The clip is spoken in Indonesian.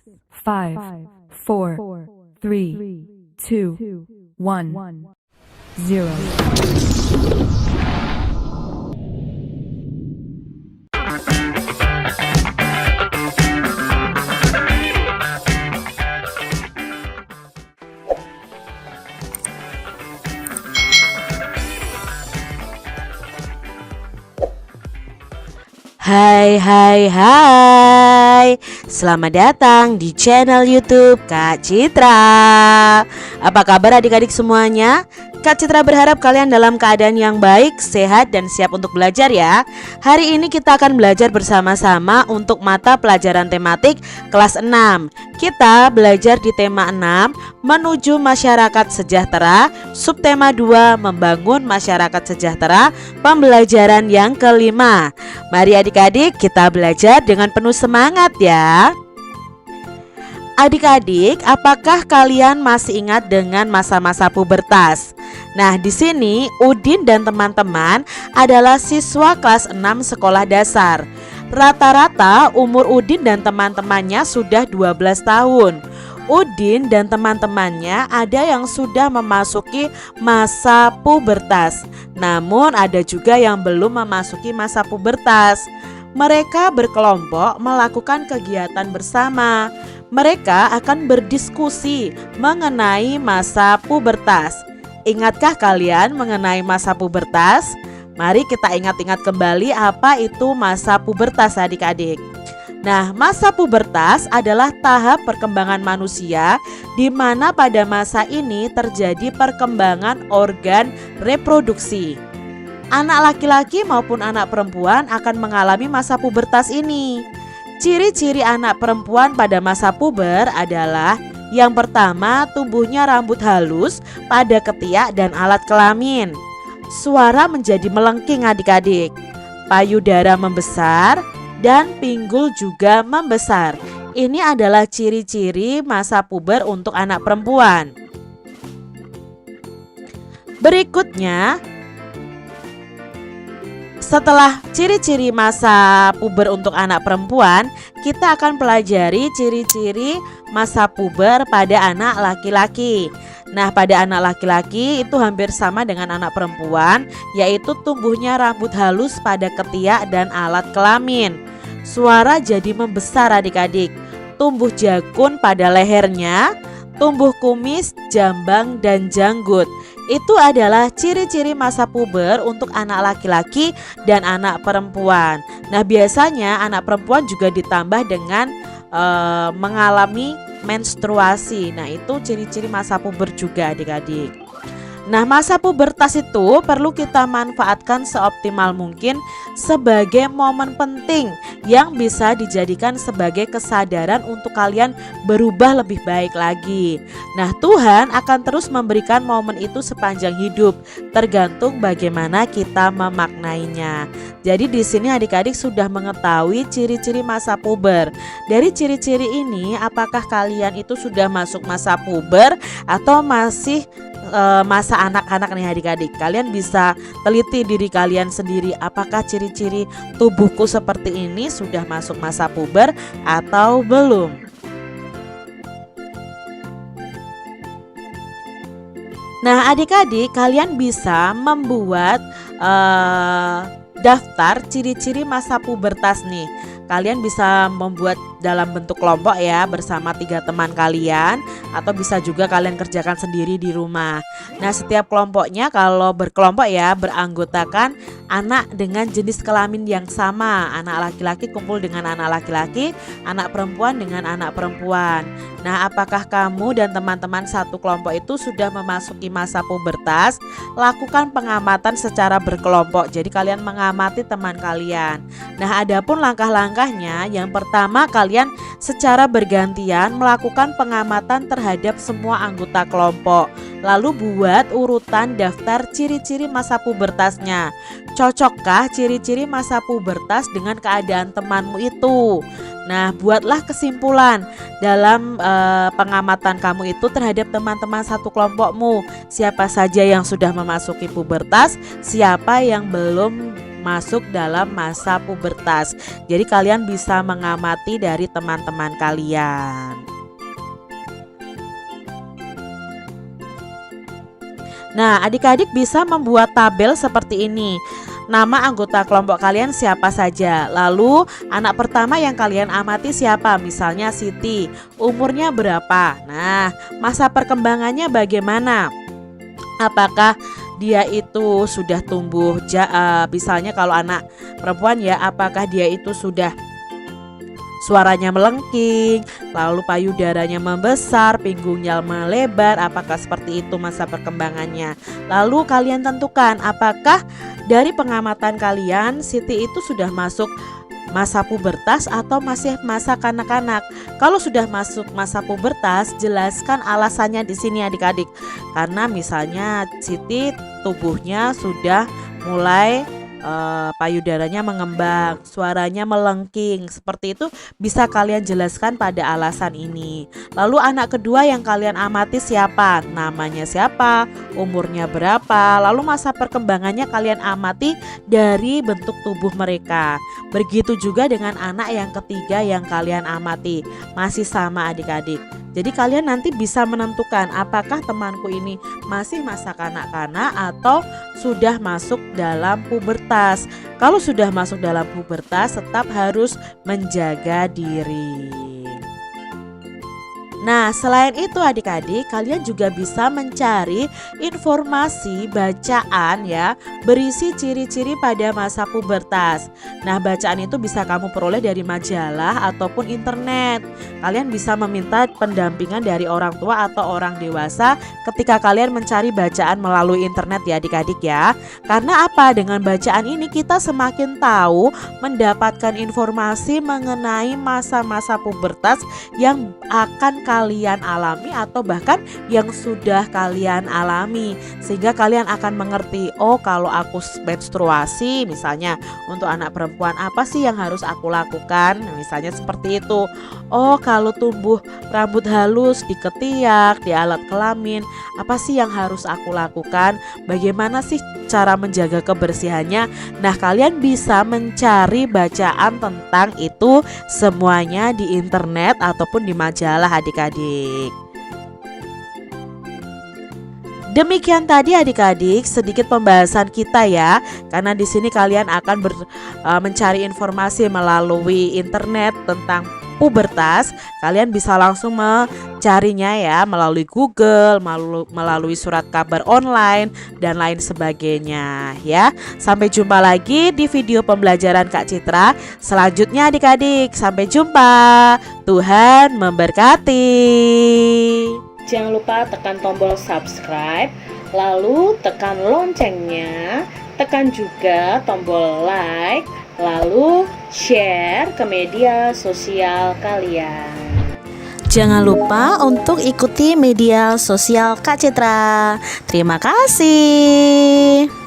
5, 4, 3, 2, 1, 0. Hai, selamat datang di channel YouTube Kak Citra. Apa kabar adik-adik semuanya? Kak Citra berharap kalian dalam keadaan yang baik, sehat, dan siap untuk belajar ya. Hari ini kita akan belajar bersama-sama untuk mata pelajaran tematik kelas 6. Kita belajar di tema 6, menuju masyarakat sejahtera, subtema 2, membangun masyarakat sejahtera, pembelajaran yang kelima. Mari adik-adik kita belajar dengan penuh semangat ya. Adik-adik, apakah kalian masih ingat dengan masa-masa pubertas? Nah, di sini Udin dan teman-teman adalah siswa kelas 6 sekolah dasar. Rata-rata umur Udin dan teman-temannya sudah 12 tahun. Udin dan teman-temannya ada yang sudah memasuki masa pubertas, namun ada juga yang belum memasuki masa pubertas. Mereka berkelompok melakukan kegiatan bersama. Mereka akan berdiskusi mengenai masa pubertas. Ingatkah kalian mengenai masa pubertas? Mari kita ingat-ingat kembali apa itu masa pubertas adik-adik. Nah, masa pubertas adalah tahap perkembangan manusia di mana pada masa ini terjadi perkembangan organ reproduksi. Anak laki-laki maupun anak perempuan akan mengalami masa pubertas ini. Ciri-ciri anak perempuan pada masa puber adalah yang pertama, tumbuhnya rambut halus pada ketiak dan alat kelamin. Suara menjadi melengking adik-adik. Payudara membesar dan pinggul juga membesar. Ini adalah ciri-ciri masa puber untuk anak perempuan. Berikutnya, setelah ciri-ciri masa puber untuk anak perempuan, kita akan pelajari ciri-ciri masa puber pada anak laki-laki. Nah, pada anak laki-laki itu hampir sama dengan anak perempuan, yaitu tumbuhnya rambut halus pada ketiak dan alat kelamin. Suara jadi membesar adik-adik. Tumbuh jakun pada lehernya, tumbuh kumis, jambang, dan janggut. Itu adalah ciri-ciri masa puber untuk anak laki-laki dan anak perempuan. Nah, biasanya anak perempuan juga ditambah dengan mengalami menstruasi. Nah, itu ciri-ciri masa puber juga adik-adik. Nah, masa pubertas itu perlu kita manfaatkan seoptimal mungkin sebagai momen penting yang bisa dijadikan sebagai kesadaran untuk kalian berubah lebih baik lagi. Nah, Tuhan akan terus memberikan momen itu sepanjang hidup, tergantung bagaimana kita memaknainya. Jadi di sini adik-adik sudah mengetahui ciri-ciri masa puber. Dari ciri-ciri ini, apakah kalian itu sudah masuk masa puber atau masih masa anak-anak nih adik-adik? Kalian bisa teliti diri kalian sendiri, apakah ciri-ciri tubuhku seperti ini sudah masuk masa puber atau belum. Nah, adik-adik, kalian bisa membuat daftar ciri-ciri masa pubertas nih. Kalian bisa membuat dalam bentuk kelompok ya, bersama 3 teman kalian, atau bisa juga kalian kerjakan sendiri di rumah. Nah, setiap kelompoknya kalau berkelompok ya beranggotakan anak dengan jenis kelamin yang sama. Anak laki-laki kumpul dengan anak laki-laki, anak perempuan dengan anak perempuan. Nah, apakah kamu dan teman-teman satu kelompok itu sudah memasuki masa pubertas? Lakukan pengamatan secara berkelompok. Jadi kalian mengamati teman kalian. Nah, adapun langkah-langkahnya, yang pertama kalian secara bergantian melakukan pengamatan terhadap semua anggota kelompok. Lalu buat urutan daftar ciri-ciri masa pubertasnya. Cocokkah ciri-ciri masa pubertas dengan keadaan temanmu itu? Nah, buatlah kesimpulan dalam pengamatan kamu itu terhadap teman-teman satu kelompokmu. Siapa saja yang sudah memasuki pubertas, siapa yang belum masuk dalam masa pubertas. Jadi kalian bisa mengamati dari teman-teman kalian. Nah, adik-adik bisa membuat tabel seperti ini. Nama anggota kelompok kalian siapa saja. Lalu anak pertama yang kalian amati siapa? Misalnya Siti. Umurnya berapa? Nah, masa perkembangannya bagaimana? Apakah dia itu sudah tumbuh misalnya kalau anak perempuan ya, apakah dia itu sudah suaranya melengking, lalu payudaranya membesar, pinggungnya melebar, apakah seperti itu masa perkembangannya. Lalu kalian tentukan apakah dari pengamatan kalian Siti itu sudah masuk masa pubertas atau masih masa kanak-kanak. Kalau sudah masuk masa pubertas, jelaskan alasannya di sini adik-adik. Karena misalnya Siti tubuhnya sudah mulai payudaranya mengembang, suaranya melengking, seperti itu bisa kalian jelaskan pada alasan ini. Lalu anak kedua yang kalian amati siapa? Namanya siapa? Umurnya berapa? Lalu masa perkembangannya kalian amati dari bentuk tubuh mereka. Begitu juga dengan anak yang ketiga yang kalian amati. Masih sama adik-adik. Jadi kalian nanti bisa menentukan apakah temanku ini masih masa kanak-kanak atau sudah masuk dalam pubertas. Kalau sudah masuk dalam pubertas tetap harus menjaga diri. Nah, selain itu adik-adik, kalian juga bisa mencari informasi bacaan ya, berisi ciri-ciri pada masa pubertas. Nah, bacaan itu bisa kamu peroleh dari majalah ataupun internet. Kalian bisa meminta pendampingan dari orang tua atau orang dewasa ketika kalian mencari bacaan melalui internet ya adik-adik ya. Karena apa? Dengan bacaan ini kita semakin tahu mendapatkan informasi mengenai masa-masa pubertas yang akan kalian alami atau bahkan yang sudah kalian alami, sehingga kalian akan mengerti, oh kalau aku menstruasi misalnya untuk anak perempuan apa sih yang harus aku lakukan, misalnya seperti itu. Oh kalau tumbuh rambut halus di ketiak, di alat kelamin, apa sih yang harus aku lakukan, bagaimana sih cara menjaga kebersihannya. Nah, kalian bisa mencari bacaan tentang itu semuanya di internet ataupun di majalah adik-adik. Demikian tadi adik-adik sedikit pembahasan kita ya. Karena di sini kalian akan mencari informasi melalui internet tentang pubertas. Kalian bisa langsung mencarinya ya melalui Google, melalui surat kabar online dan lain sebagainya ya. Sampai jumpa lagi di video pembelajaran Kak Citra selanjutnya adik-adik. Sampai jumpa. Tuhan memberkati. Jangan lupa tekan tombol subscribe, lalu tekan loncengnya, tekan juga tombol like, lalu share ke media sosial kalian. Jangan lupa untuk ikuti media sosial Kak Citra. Terima kasih.